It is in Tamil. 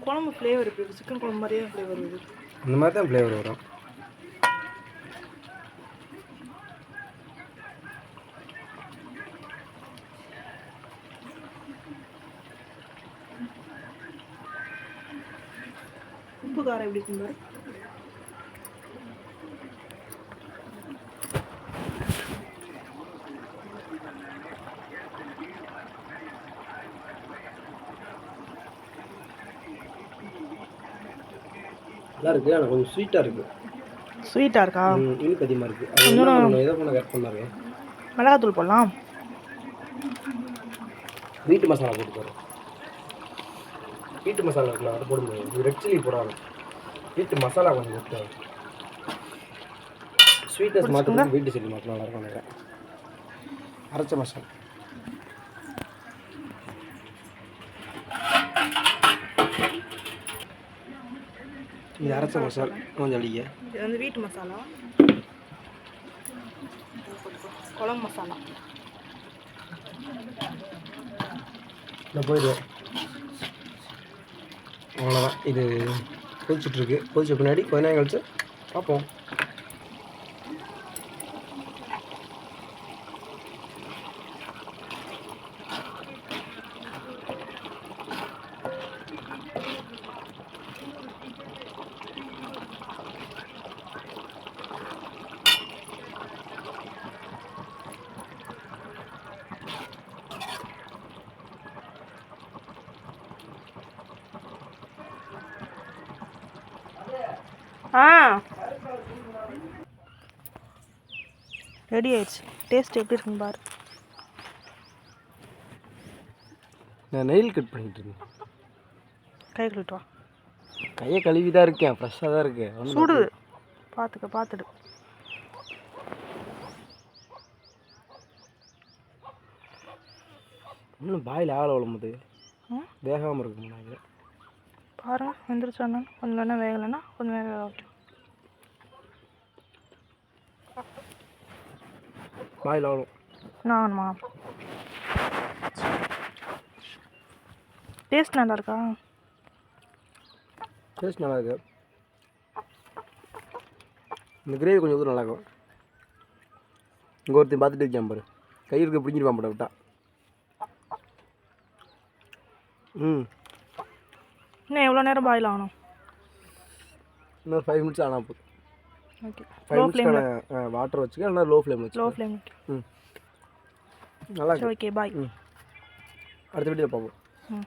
குழம்பு ஃப்ளேவர் இருக்குது, சிக்கன் குழம்பு மாதிரியே ஃப்ளேவர் வருது. இந்த மாதிரி தான் ஃப்ளேவர் வரும். உப்பு காரம் எப்படி இருக்கும் பாரு. நல்லா இருக்குது, ஆனால் கொஞ்சம் ஸ்வீட்டாக இருக்குது. ஸ்வீட்டாக இருக்கா? இனிப்பு அதிகமாக இருக்குது. அது என்ன எதை பண்ண கரெக்ட் பண்ணாரு? மிளகாத்தூள் போடலாம். வீட்டு மசாலா போட்டு பாரு. வீட்டு மசாலா இருக்குல்ல, அதை போட முடியாது. இது ரெட் சில்லி போடாது. வீட்டு மசாலா கொஞ்சம் போட்டு ஸ்வீட்னஸ் மாற்றணும். வீட்டு சில்லி மாற்றம் நல்லா இருக்கும் நினைக்கிறேன். அரைச்ச மசாலா இது அரைச்ச மசாலா கொஞ்சம் அடிக்க. இது வந்து வீட்டு மசாலா, குழம்பு மசாலா. நான் போயிடுவேன். அவ்வளோதான். இது கொதிச்சுட்ருக்கு. கொதிச்ச பின்னாடி கொஞ்ச நேரம் கழிச்சு பார்ப்போம். ரெடி ஆயிடுச்சு. டேஸ்ட் எப்படி இருக்குன்னு பாரு. நான் நெயில் கட் பண்ணிட்டு இருக்கேன். கை கழுவிட்டு வா. கையை கழுவி தான் இருக்கேன், ஃப்ரெஷ்ஷாக தான் இருக்கேன். சுடு, பார்த்துடு. இன்னும் பாயில் ஆகலை வளமுது, வேகாமல் இருக்குங்க. நான் பாரு வெந்துருச்சானு. கொஞ்சம் வேணா வேகலைன்னா கொஞ்சம் வேக வைக்கும். பாயில் ஆகணும். நானுமா? டேஸ்ட் நல்லா இருக்கா? டேஸ்ட் நல்லா இருக்கு. இந்த கிரேவி கொஞ்சம் ஊர் நல்லாயிருக்கும். இங்கே ஒருத்தன் பார்த்துட்டு இருக்கேன் பாரு, கை இருக்க பிடிங்கிருவான் போட விட்டா. இன்னும் எவ்வளோ நேரம் பாயில் ஆகணும்? இன்னொரு 5 மினிட்ஸ் ஆனால் போதும். ஓகே. 5 மினிட்ஸ் வாட்டர் வச்சுக்க, இல்லைனா லோ ஃப்ளேம் வச்சு. Low flame. நல்லா இருக்கு. ஓகே, பாய். அடுத்த வீடியோ பார்ப்போம்.